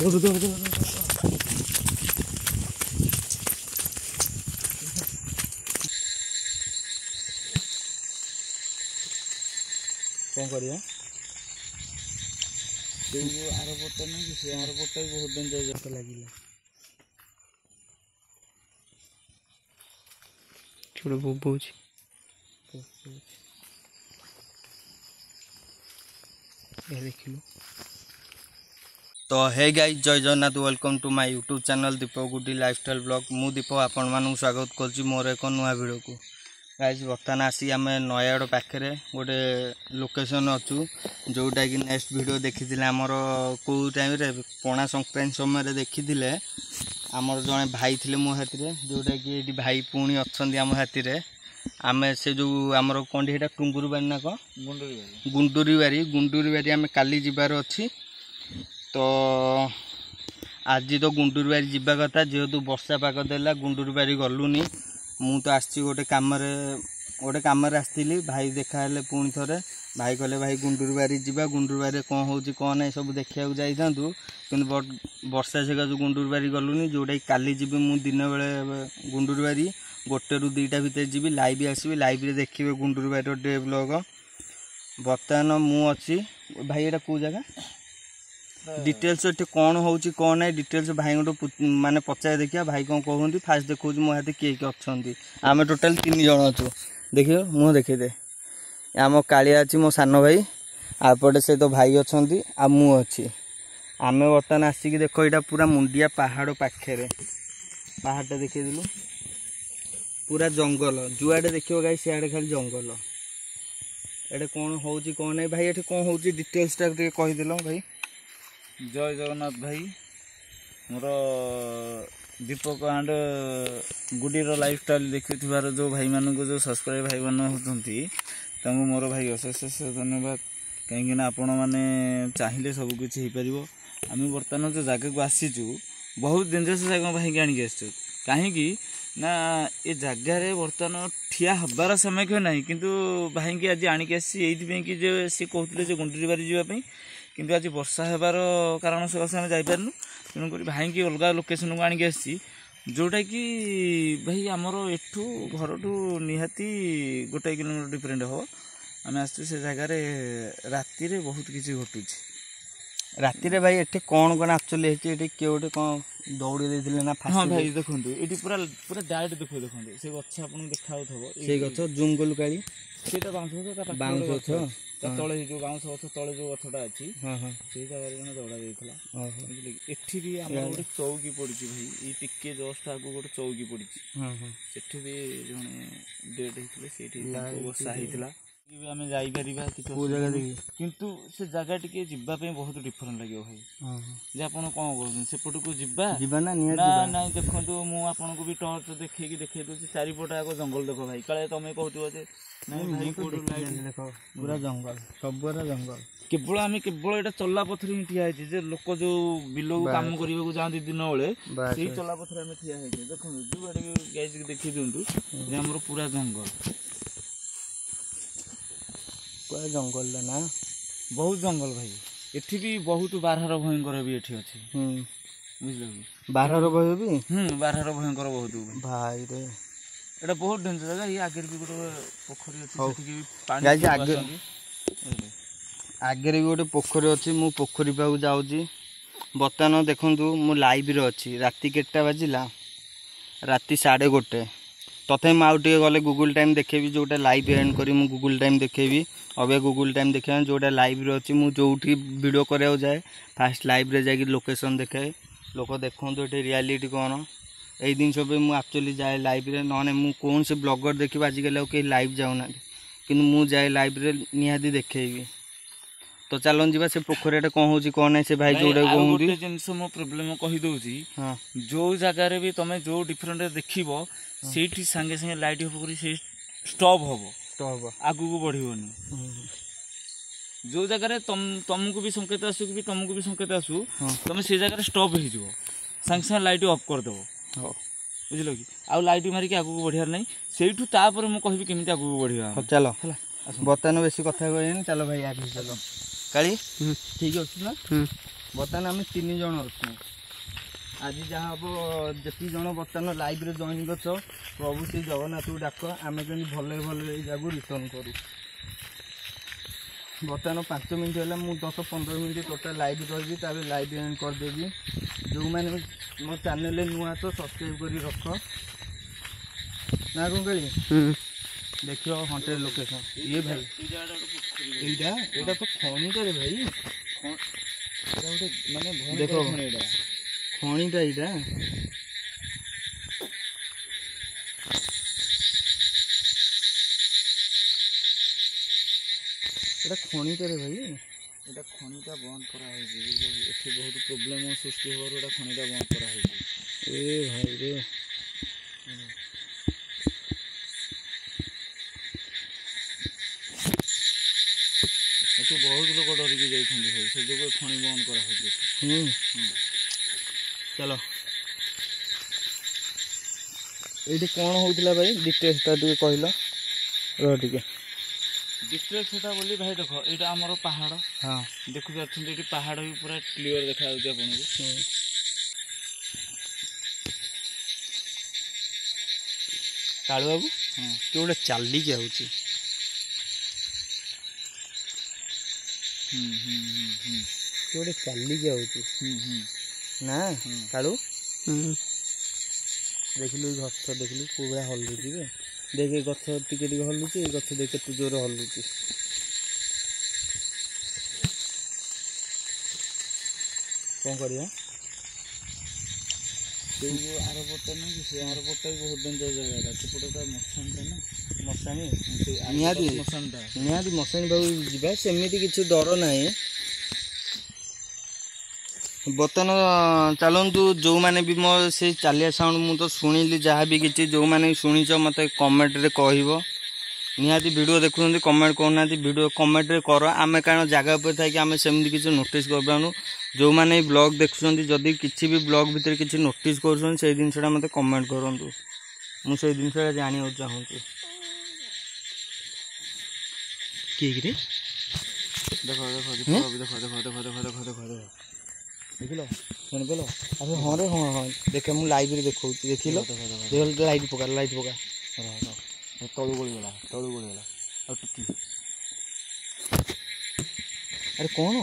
कौन करिया आर पट नहीं से आर पट भी बहुत डेंजर जैसे लगे छोड़ बोबूच देख लो। तो हे गाइस जय Jagannath welcome to my YouTube channel Deepak गुडी लाइफस्टाइल ब्लॉग मु दीपक आपण मानू स्वागत कर मोर एक नुआ वीडियो को। गाइस बर्तमान आसी आम नयागढ़ पाखे गोटे लोकेशन अच्छू जोटा कि नेक्स्ट वीडियो देखी आमर कौ टाइम रे पणा संक्रांति समय देखी आमर जड़े भाई थे मो हाथी जोटा कि ये भाई पुणी अच्छा आम हाथी आम से जो आमर कौन यहाँ टुंगुरी बारी ना कौन गुंडूरी बारी आम काली जीवार अच्छी। तो आज तो गुंडूरी बारी जीवा कथा जेहेतु वर्षा पाग देला गुंडूरी बारी गलुनी मु तो आसी गोटे कम आसती भाई देखा पुणी थे भाई कहले भाई गुंडूरी बारी जीवा गुंडूरी बारी कौन हो कौन ना सब देखा जाता कि वर्षा सकाशु गुंडूरी बारी गलुनी जोटा कि काली जी मु दिन बेले गुंडूरी बारी 1 ରୁ 2ଟା भितर जी लाइव आसबि लाइव रे देखिए गुंडूरी बारी डे ब्लॉग। बर्तमान मु अच्छी भाई एटा को जगह डिटेल्स ये कौन हो कौन ना डिटेल्स भाई माने पचार देखिए भाई कौन कहते फास्ट देखो मो हाथ किए किए अच्छा आम टोटाल 3 जन अच्छु देखिए मुँह देखीदे आम कालिया अच्छी मो सान भाई आपटे से तो भाई अच्छा आ मु अच्छी आम बर्तमान आसिक देख यहाँ पूरा मुंडिया पहाड़ पाखे पहाड़टा देखीदेलु पूरा जंगल जुआडे देखियो गाई सियाडे खाली जंगल एटे कौन हो कौन नहीं भाई ये कौन हो डिटेल्स कहीदेल भाई। जय जगन्नाथ भाई मोर दीपक एंड गुडीर लाइफस्टाइल देखुवार जो भाई मान जो सब्सक्राइब भाई मान होती मोर भाई अशेष अशेष धन्यवाद कहीं आपण मैंने चाहिए सबकि हो पार। आम बर्तमान जो जगह को आसीचु बहुत डेंजरस जगह भाई आणिक आसचु कहीं ना ये जगार बर्तमान ठिया हबार समय क्यों ना किंतु भाई की आज आणिक आसी कि सी कहते गुंडूरी बारी जावाई किंतु आज वर्षा होबार कारण सकाशे आम जापारू तेणुक भाई की अलग लोकेशन को आणिक आसी जोटा कि भाई आमर एठू घर टू निहाती 1 किलोमीटर डिफरेंट हम आम आसु से जगार राति बहुत किसी घटुची राति रे भाई एटे कौन कौन एक्चुअली है किए गोटे कौन दौड़ी देते ना हाँ भाई देखो ये पूरा पूरा डायरेक्ट देखो से गछ आपको देखा से गछ जूम गलु काली सेटा बाउंस गछ तले जो बाउंस गछ तले जो गछटा अछि से जगह जने दौड़ा देइथला बुझले एठी भी हमर गोटे चौकी पड़िछि भाई ई टिके जस्ट आगु गोटे चौकी पड़िछि सेठी भी जने डेट हेतले सेठी बसा हेतला आम जापर किंतु से जगह टी जावाई बहुत डिफरेंट लगे भाई जे आप कौन कह सेपट को ना ना देखो मुझे भी टर्च देखे देखे दूसरी चारिपट आग जंगल देख भाई काले तुम्हें कहते पूरा जंगल सब जंगल केवल आम केवल यहाँ चला पथर ही ठिया है लोक जो बिल को कम करने जाती दिन बेले से चला पथर आम ठिया है देखो जो देखी दिंतु आम पूरा जंगल पूरा जंगल ना बहुत जंगल भाई एठी भी बहुत बारहर भयंकर भी एठी अछि बुझलो बारहर भय भी बारहर भयंकर बहुत भाई रे एटा बहुत डेंजर जगह ये आगे भी गोटे पोखरी अछि सेठी भी पानी गाइस आगे भी गोटे पोखरी अछि मु पोखरी पाऊ जाउची बर्तमान देखंतु मु लाइव रे अछि राति केटा बाजिला राति 1:30 तथे मुझे गले गूगल टाइम देखेबी जोटा लाइव एंड करी मु गूगल टाइम देखेबी अबे गूगल टाइम देखे जोटा लाइव रे अछि मु जोठी वीडियो करया जाए फास्ट लाइव रे जाके लोकेशन देखे लोक देखो ये रियलिटी कौन यही दिन सब मुझे एक्चुअली जाए लाइव रे नने मु कौन से ब्लॉगर देखिए आजिकल कहीं लाइव जाऊना कि मु जाए लाइव रे निहाती देखेबी। तो चलन जीवा से पोखरी कौन हो कौन ना से भाई जोड़े गोटे जिनस मो प्रोब्लेम कही दउची जो जगार भी तुम जो डिफरेंट देखिबो सेठी संगे संगे लाइट हो से स्टॉप हम आगू को बढ़ोनी जो जगह तुमको भी संकेत आसू कि तुमको भी संकेत आसू तुम से जगह स्टॉप हो संगे संगे लाइट ऑफ करदेव बुझल कि आउ लाइट मारिक आगू को बढ़ियार नहीं सेठू तापर मु कहबी केमिति आगू को बढ़िया चलो बर्तमान बेसी कथा कहनी चलो भाई आगे चलो काली ठीक अच्छे ना बर्तमान आम 3 जन अच्छे आज जहाँ हम जी जन बर्तमान लाइव रे जॉइन कर प्रभु श्री जगन्नाथ को डाक आम कमी भले भले जगह रिटर्न करूँ बर्तमान 5 मिनट है मुझे 10-15 मिनट टोटाल लाइव रही लाइव एंड करदेवी जो मैंने मो चैनल नुआ तो सब्सक्राइब कर रख ना कौन कही देखियो हंटेड लोकेशन ये भाई यहाँ तो खणीटा रे भाई माने देखो खणीटा यहाँ এটা খনিটা রে ভাই এটা খনিটা বন্ধ করা হয়েছে বুঝলে এতে বহুত প্রবলেম সৃষ্টি হওয়ার এটা খনিটা বন্ধ করা হয়েছে এ ভাই রে এতে বহুত লোক ডরিকি যাইছেন ভাই সে যোগ খনি বন্ধ করা হয়েছে চলো এইটি কোন হউতলা ভাই ডিটেলসটা ଟିକେ କହିଲ ର ଟିକେ डिस्ट्रेक्ट सेटा बोली भाई देखो एटा हमरो पहाड़ हां देखु जाछन एटी पहाड़ भी पूरा क्लियर देखा जाउछ आपन को काळू बाबू हां के ओडे चाली के आउची के ओडे चाली के आउची ना काळू देखिलु गछ देखिलु कोबरा हल्लुची रे देखे गछ टिके टिके हल्लुची गछ देखे केते जोर हल्लुची कौन करिया से जो आरपटा नहीं से आरपटा भी बहुत डेंजर जगह सेपटा मसानटा ना मसानी निहाती मसानटा निहाती मसानी बाबू जीवा सेमिति किछि डर नाही बर्तमान चलतु जो मैंने भी मो से चालिया साउंड मु तो शुणिली जहाँ भी किसी जो मैंने शुणिच मत कमेंट रे कहिबो निहाती वीडियो देखुं कमेंट करना वीडियो कमेंट रे कर आम कारण जगह पर थी आम सेमती किसी नोटिस करपानु जो मैंने ब्लॉग देखुं जदि किसी भी ब्लॉग भितर किसी नोटिस कर जिनसा मत कमेंट करूँ मुझे जिनसा जाना चाहूँ किए कि देखो देखो देखो देखो देखो देखो देखो देखो देखो देखिल शुणी पेल अरे हाँ रे हाँ हाँ देखे मुझे लाइव देखो देख लाइट पका तलू गला और टिकी अरे कौन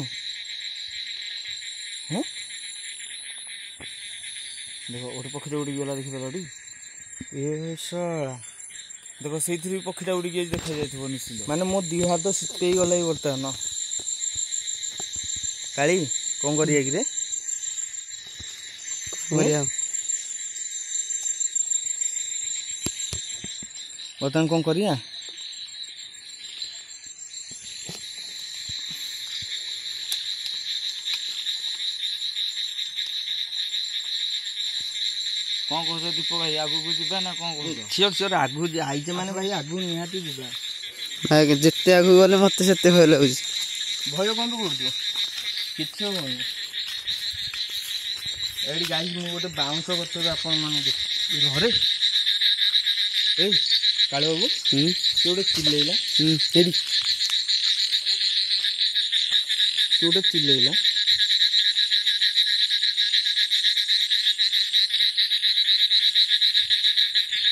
हाँ देखो गोटे पक्षी उड़ी गला देखिए ये साला देखो से पक्षीटा उड़ी देखा जाए निश्चित माने मो दी हाथ शीतई गला बर्तमान काली कौन करिए कि रे बर्तमान कौन करिया कौन कह दीप भाई आगू को जीवा ना कौन कह सियोर सियोर आगू आईचे माने भाई आगू निहाती जीवा जिते आगू गले मत से भय लगुच भय कौन तो करूँ किसी हेनी ये गाई मुझे गोटे बाउंस करते आपण मैंने घरे ए काले बाबू सी गोटे चिल्लेला गोटे चिल्लेला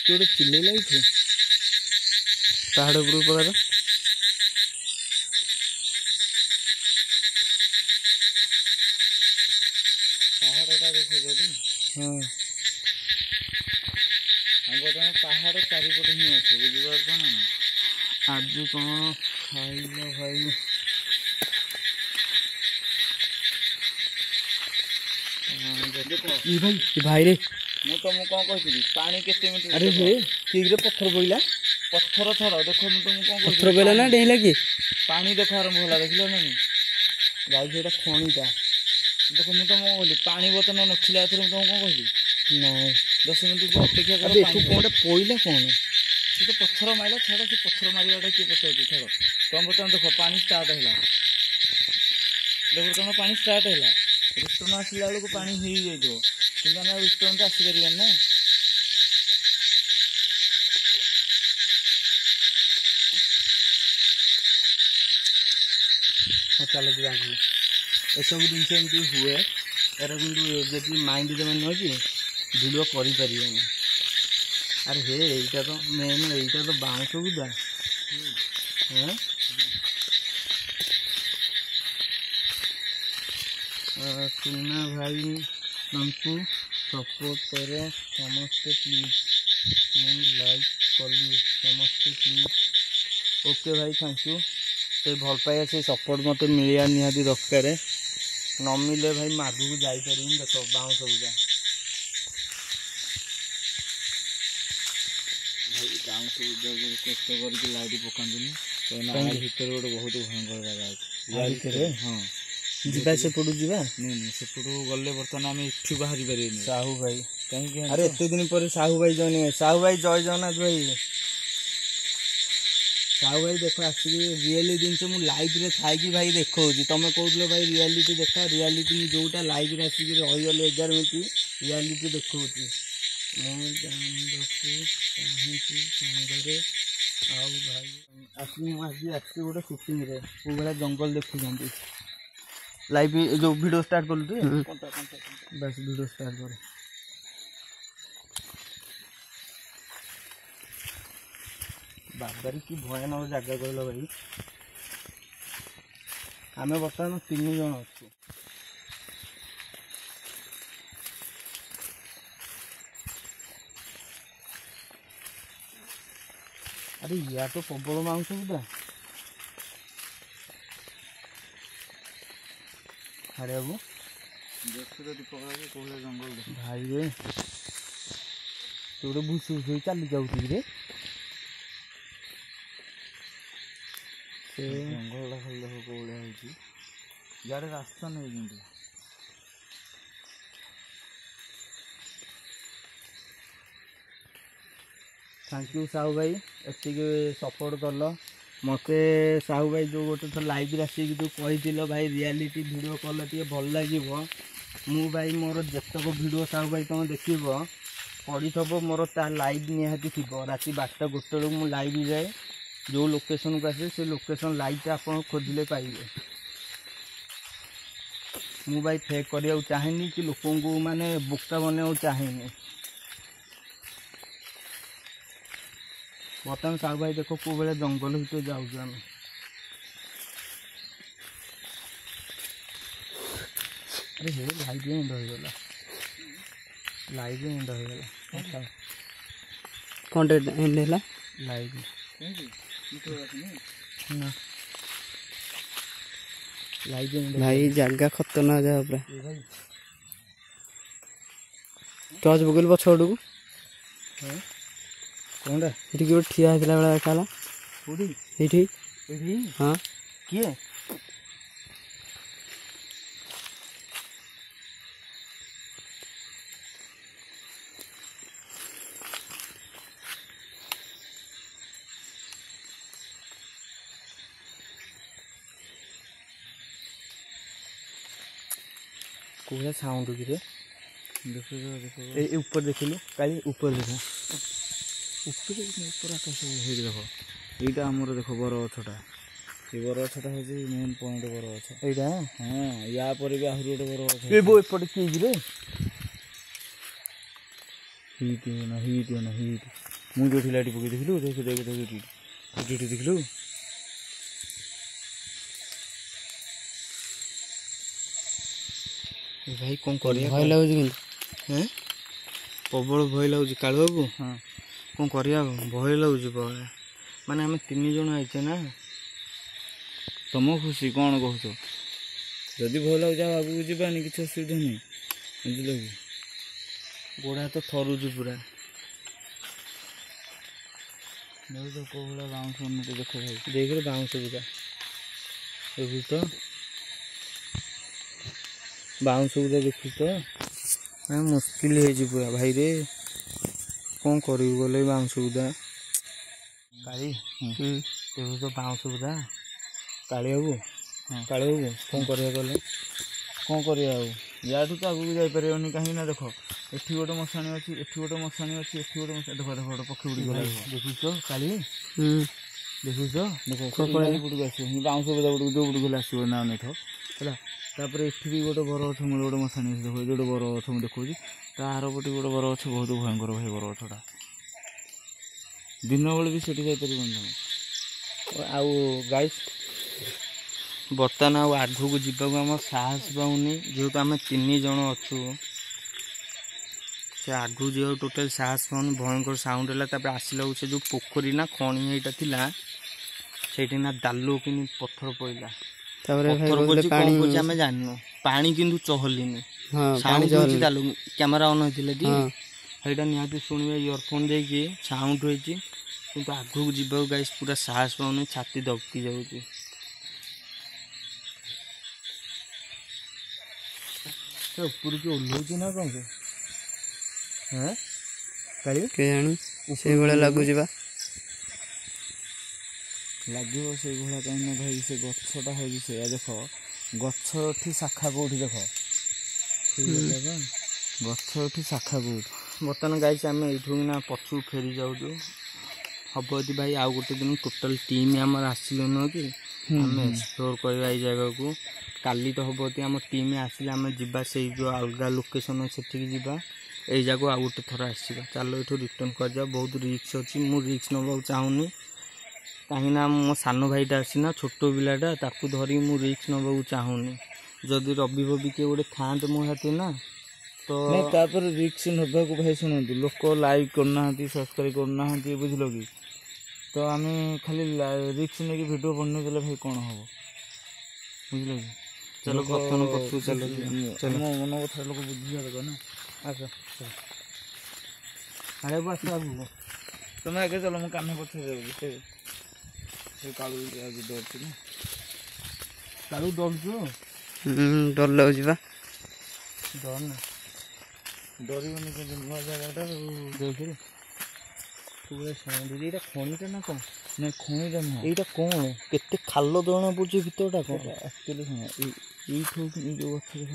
गोटे चिल्लेला ये पहाड़ उपरू प्रकार पहाड़टा देखो जोड़ी हाँ हम बर्तमान पहाड़ चारिपटे ही अच्छे बुझीपार ना आज कौन खाइल भाई देखो भाई रे मु तुमको कौन कहती पानी केते मिनट अरे हे ठीक रे पत्थर बोइला पत्थर छड़ देखो मु तुमको कौन पत्थर बेला ना डेला कि पानी देखो आरंभ होला देखिलो ना गाई सेटा खणीटा देखो मु तुमको कहली पानी बोतल नथिला एथरे मु तुमको कौन कहली नहीं 10 मिनट को अपेक्षा करो अबे पानी तू कोनटा पोइला कोन से तो पत्थर माइला छड़ से पत्थर मारियाटा के पत्थर छड़ तुम बर्तमान देखो पानी स्टार्ट हैला देखो तुम पानी स्टार्ट हैला रिटर्न आसला बेलू पानी हो जाइए कि रिटर्न तो आसीपर ना चलो जी आगे एसबू जिन हुए यार कि माइंड में नुह कि भिड कर अरे हे यहीटा तो मेन यहीटा तो बाउंस बुदा सुना भाई हमको सपोर्ट कर समस्ते प्लीज मुझे लाइक कली समस्ते प्लीज ओके भाई थैंक यू से भल पाइबा से सपोर्ट मत मिलिया निहाती दरकार न मिले भाई मागू को जापर देख बाउंस बुदा कष्ट करके लाइट पकानी कहीं भितर गोटे बहुत भयंकर जगह अच्छे हाँ जीवा सेपटू जीवा नहीं सेपटू गले बर्तमान आम इठू बाहरी पारे साहू भाई कहीं अरे एत दिन पर साहू भाई जॉइन साहू भाई जय जगन्नाथ भाई साहू भाई देख आसिक रियली जिन मुझे लाइव रे थी भाई देखा तुम कहते भाई रियलिटी देख रियलिटी जोटा लाइव रे आसिक रही 11 मिनिट रियलिटी देखा मैं जानकू चाहूँगी सांगरे आओ भाई आज आसी गोटे सुटिंग रे को भाया जंगल देखुं लाइव जो वीडियो स्टार्ट कलु तु बस वीडियो स्टार्ट कर बाबारी कि भयानक जगह कहल भाई आम बर्तमान 3 जन अच्छु अरे या तो प्रबल मांस बुदा अरे बाबू जंगल भाई रे तू गोटे भूस भूस चली जाऊँ रे जंगल खाली देख कौड़ा होड़े रास्ता नहीं कि थैंक यू साहू भाई एति सपोर्ट कल मत साहू भाई जो गोटे थर लाइव आसिक जो कही भाई रियलिटी वीडियो कल टे भल लगे मु भाई मोर जितक वीडियो साहू भाई तुम देख पड़ी थब मोर ता लाइव निहाती थी राति 12टा 1 बेलू मु लाइव जाए जो लोकेशन को आसे से लोकेशन लाइव आप खोजिले पाइबे मु भाई फेक करने चाहेनी कि लोक माने बोक्ता बनवा चाहेनी बर्तमान साहू भाई देख कौ भाया जंगल भर जाऊँ आम अरे हे लाइव एंड होगला लाइव एंड होगला कंटेंट एंड है लाइव ना लाइव एंड भाई जगह खतरनाक जगह पूरा टच पकड़ पछड़ को कौनटा ये गोटे ठिया होता बेला देखा कौटी ये हाँ किए कौन साउंड कि रे देखो ऊपर देखिलु काली ऊपर देखा ऊपर आकाश देख यहाँ आमर देख बर गछटा ये बर गछटा हूँ मेन पॉइंट बर गछ यहाँ हाँ या पर भी आहरी गोटे बर गछ एपटे किए रे हिट ना हिट ना हिट मुझे जो लाइट पकई देखिलु देख देख देख देखिलु भाई कौन कर भय लगुच हैं प्रबल भय लगुच कालू बाबू हाँ कौन कर भय लगुच माने आम 3 जन आइचे ना तुम खुशी कौन कह जदि भय लगे आगू जावानी किसी असुविधा नहीं बुझल कि गोड़ा तो थरुच पूरा देख कौ भाया बाउंस उन्नति देख भाई देख बाउंस पूरा देखु तो बाउंस पूरा देखु तो मुस्किल है पूरा भाई रे कौन कर गले बाउंस पूरा काली देखु तो बाउंस पूरा काली बाबू काली बाबू कौन कर गले कौन करा या तो आगू जापर कहीं ना देख एठी गोटे मशाणी अच्छी एठी गोटे मशाणी अच्छी एठी गोटे मशाणी देख देख गोटे पक्षी उड़ी गला देखुच काली देखुच देख पटू आस बाउंस बुदा बुड़ जो बुड़ गले आसो ना नहीं है तापर एठी भी गोटे बर गछ मूल गोटे मशाणी देखो ये गोटे बर गछ मुझे देखुची तार पटे गोटे बर गछ बहुत भयंकर भाई बर गछटा दिन बेले भी सेठी जाई परिबन आउ गाइस बर्तमान आउ आगू को जीवा को आम साहस पाऊनी जेहेतु आम 3 जन अच्छु से आगू जी टोटाल साहस पाऊनी भयंकर साउंड है आसला से जो पोखरी ना खणी यहाँ था से ना दालू कि पत्थर पड़ा पत्थर आम जानू पानी किंतु चहलिनी साउंड दालू कैमेरा ऑन होता है निहाती शुणे इयरफोन देखिए साउंड होती किंतु आगू जीवा गाइस पूरा साहस पाऊनी छाती दबकी जाऊँगी ऊपर की ओह्लौची ना कौन के जानी से भाया लगुच लगे से भाया कहीं भाई से गछटा हो देख गठी शाखा कौटी देख गठी शाखा कौट बर्तमान गाइस आम ये पछू फेरी जाऊँ हम यदि भाई आउ गोटे दिन टोटाल टीम आम आसिल नुह कि आम एक्सप्लोर करवा ये जगह को काली तो हम आम टीम आसिले आम जा से जो अलग लोकेशन से जा ये जगह आउ गोटे थर आसवा चल ये रिटर्न कर बहुत रिक्स अच्छी मु रिक्स नवा चाहूनी कहीं मो सान भाईटा आसीना छोट पिलाटा ताकू धरिक मु रिक्स नवा चाहूनी जदि रवि भवि किए गोटे था मो हाथी ना तो रिक्स नवा भाई शुणु लोक लाइक करना सब्सक्राइब करना बुझल कि तो आम खाली रिक्स नहीं वीडियो बनने देले भाई कौन हम बुझल कि चलो कथन पक्षु चलो चलो मो मन कथा लोक बुझा देगा ना आस अरे बस आगू तुम आगे चलो मुझे कान पछे कालू डर ना कालू डर डर लगुच डर ना डरबनी नुआ जगह देख पूरा साउंड ये खणीटा ना कौन ना खणीटा नुह यहाँ कौन केते खाल जना पड़े भितरटा कौन एक्चुअली शुण ये जो गछ देख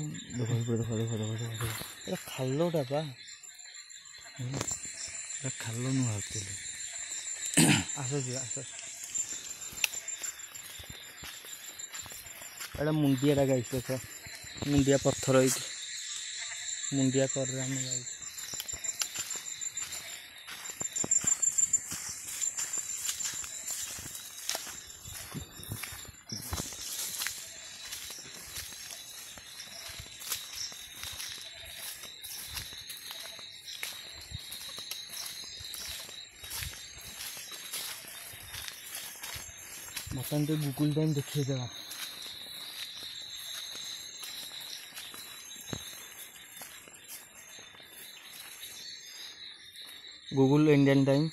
देख देख देख ये खालटा पा खाल नुह एक्चुअली आस जी आस एटा मुंडिया गाइस देख मुंडिया पत्थर मुंडिया कर आम जाऊ बर्तमान तो गूगल टाइम देखिए देवा गूगल इंडियन टाइम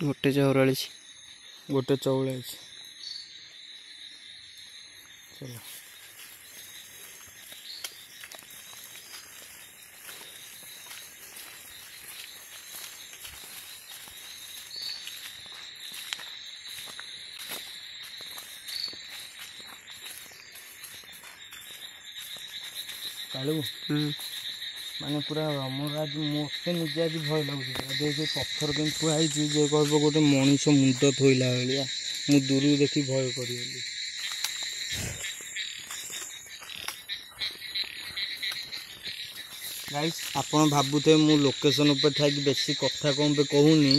गोटे 44 गोटे 44 चलो कालू माने पूरा मोर आज मत निजे आज भय लगे देख पत्थर के थुआई जे कह गोटे मनीष मुंड थोला भाया मु दूर देखी भय करी गाइस आपण भावुथे मु लोकेशन उपर था बेसी कथा कौन पे कहूनी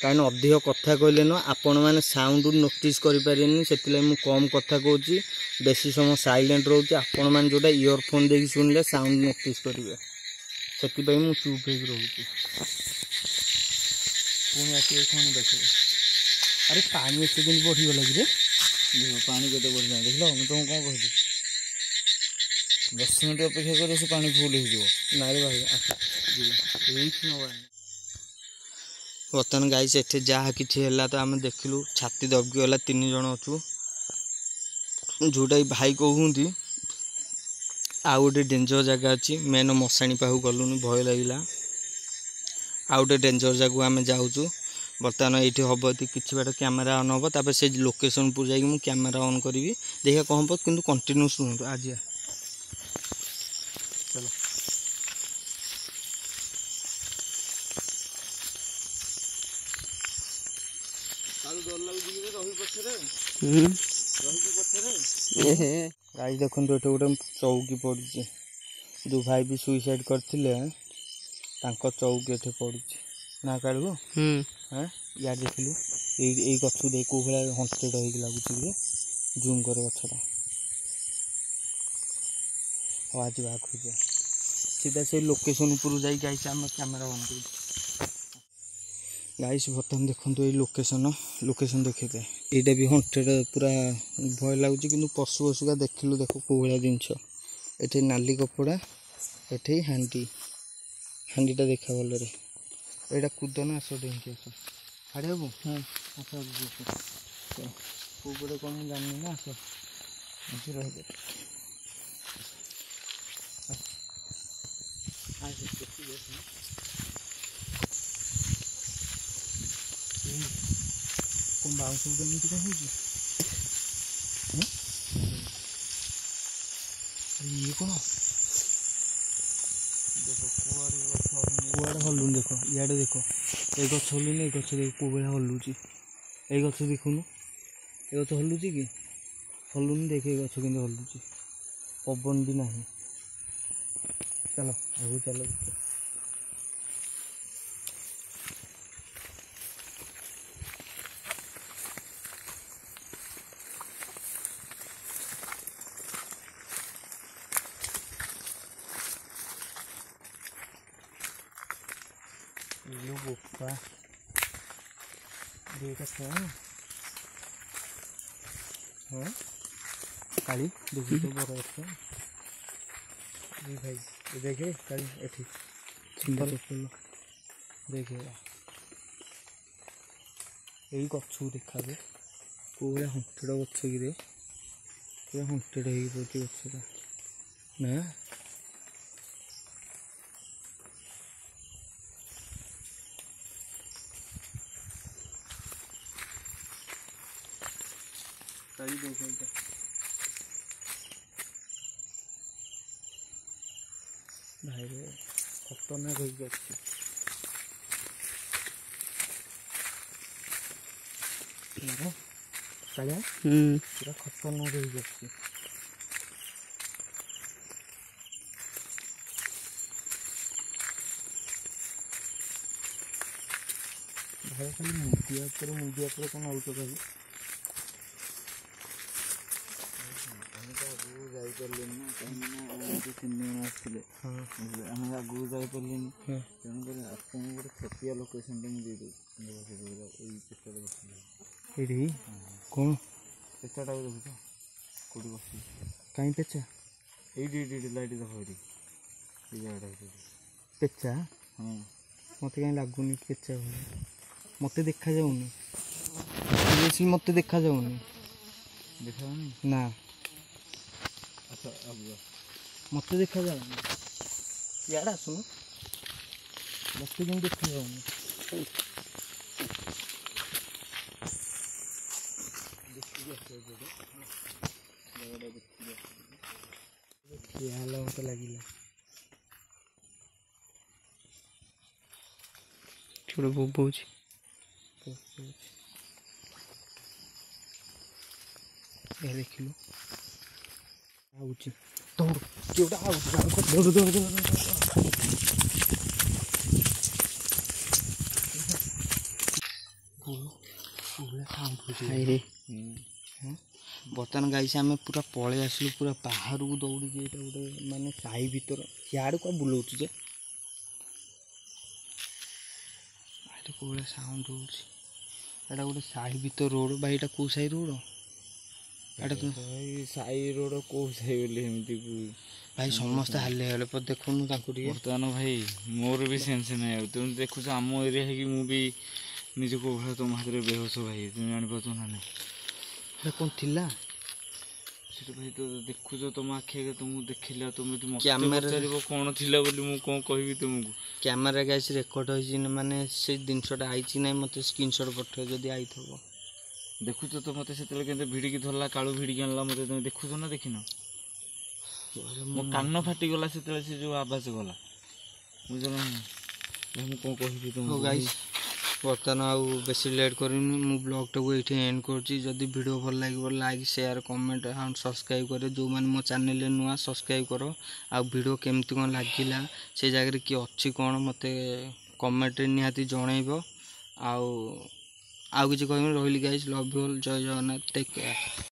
कारण अधिक कथा कहले न आपण मैंने साउंड नोटिस करें से कम कथा कहूँ बेसी समय साइलेंट रोचे आपण मैंने जोटा इयरफोन देखिए शुणिले साउंड नोटिस करेंगे से चुप हो रोचे पुणी आस देख अरे पानी एत दिन बढ़ीगला कि पानी के बढ़ देख लो मुझे तुमको कौन कहती 10 मिनट अपेक्षा कर से पानी फुल हो ना रे भाई बर्तमान गाइस एठे जहाँ किसी है तो आम देखलु छाती दबकी गला 3 जन अच्छु जोटा भाई कहते आउ गोटे डेंजर जगह अच्छी मेन मशाणी पाखु गलुनि भय लगे आउ गोटे डेंजर जगह आम जाऊँ बर्तमान ये हम कि बाट कैमेरा ऑन हम तापर से लोकेशन पर जाकि कैमेरा ऑन करी देखा कौन हम कि कंटिन्यू शुणु आज चलो डर लगे रही पछे गाइस देखंतु एठे गोटे चौकी पड़ुଛି जो भाई भी सुइसाइड करथिले तांको चौकी एठे पड़ुଛି ना काढबो हैं या देखलु एई गछु दे को भला हंटेड होई लागुଛି रे जूम करे गछटा आवाज बा खुजा सीधा से लोकेशन ऊपर जाई गाइस हम कैमरा ऑन कर गाइस बर्तमान देखंतु ए लोकेशन देखिते एटा भी हंटेड पूरा भय लागुଛି किंतु पशु पशुका देखिलु देखो को भला जिंस एठे नाली कपड़ा एठे हांडीटा देखा भल रे एटा कुदना आस डेंकी आस हाड़े हबो हां आस को बड़े कोन जाननी ना आस अच्छी रह दे आज देखि देखि कौन बाउंस एमती क्या हो ये कौन देखो कुआड़े हलुन देख इे देख ये गच हलुन ये गच देख कौ भाया हलुची ये गच देखुन ये गच हलुची कि हलुन देख ये गच कि हलुची पवन भी नहीं चलो आगू चलो ये बोका देखा था हाँ काली देखी तो बड़ा अच्छा जी भाई ये देखे काली एठी चप्पल देखे यही गछु देखा दे पूरा हंटेड गछ कि रे पूरा हंटेड हो पड़े गछटा ना सही देखो इधर भाई रे खतरनाक हो गया कालिया पूरा खतरनाक हो गया भाई खाली मुदिया पर कौन आउट कभी आगू जापर तेणुक आपको गोटे छतिया लोकेशन मुझे कौन पेचाटा देखुच कौटी बस कहीं पेचा ये लाइट देख ये पेचा हाँ मत कहीं लगुनि पेचा मत देखा जाऊनी मत देखा जाऊनी ना अच्छा मत देखा जाऊनी यार आसुन मत कहीं देखा जाऊनी मत लगे छोड़ बोबूच देखिलु आउची दौड़ केउटा आउची दौड़ दौड़ दौड़ बर्तमान गाइस आम पूरा पलि आसलु पूरा बाहर को दौड़ी गोटे माने साई भीतर इाड़ क्या बुलाऊँ जे कौन साउंड होटा गोटे साई भीतर रोड भाई यहाँ कौ साई रोड साई रोड कौ साई बोली भाई समस्ते हाले हाले पर देखुन बर्तमान भाई मोर भी सेन्स नहीं तुम देखुच आम एरिया है कि मुझे निजको भाई तुम हाथ में बेहोश भाई तुम जापार ना ना कौन थिला भाई तो देखुच तुम आखि तुमको देखिला तुम कैमरा कौन थिला बोली मु कौन कहबी तुमको कैमरा गाइस रेकर्ड होइछि माने से जिनसटा आइछि नै मते स्क्रीनशॉट पठे जदी आइथबो देखुच तो मते सेतले केते भिडिकी धरला काळू भिडिकी आनला मते तुम देखुच ना देखिनो मो कान फाटी गला सेतले से जो आवाज गला बुझलो भाई मु कौन कहबी तुमको गाइस ବର୍ତ୍ତମାନ ଆଉ ବେଶୀ ଲେଟ୍ କରିନି ମୁଁ ବ୍ଲଗ୍ଟାକୁ ଏଇଠି ଏଣ୍ଡ କରୁଛି। ଯଦି ଭିଡ଼ିଓ ଭଲ ଲାଗିବ ଲାଇକ୍ ସେୟାର କମେଣ୍ଟ ଆଉ ସବସ୍କ୍ରାଇବ୍ କରେ। ଯେଉଁମାନେ ମୋ ଚ୍ୟାନେଲରେ ନୂଆ ସବସ୍କ୍ରାଇବ୍ କର। ଆଉ ଭିଡ଼ିଓ କେମିତି କ'ଣ ଲାଗିଲା ସେ ଜାଗାରେ କିଏ ଅଛି କ'ଣ ମୋତେ କମେଣ୍ଟରେ ନିହାତି ଜଣାଇବ। ଆଉ କିଛି କହିବି ରହିଲି ଗାଇସ୍, ଲଭ୍ ୟୁ ଅଲ୍, ଜୟ ଜଗନ୍ନାଥ, ଟେକ୍ କେୟାର।